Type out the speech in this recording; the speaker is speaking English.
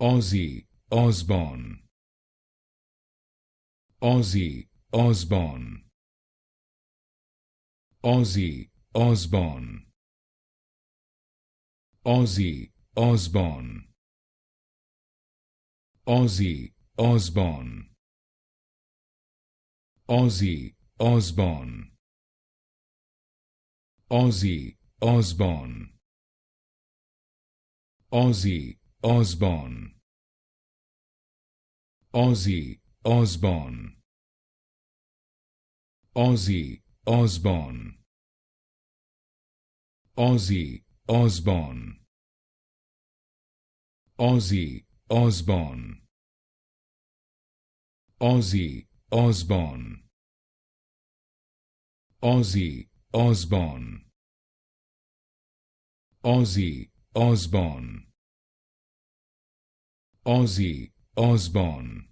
Ozzy Osbourne, Ozzy Osbourne, Ozzy Osbourne, Ozzy Osbourne, Ozzy Osbourne, Ozzy Osbourne, Ozzy Osbourne, Ozzy Osbourne, Ozzy Osbourne, Ozzy Osbourne, Ozzy Osbourne, Ozzy Osbourne, Ozzy Osbourne, Ozzy Osbourne, Ozzy Osbourne, Ozzy Osbourne,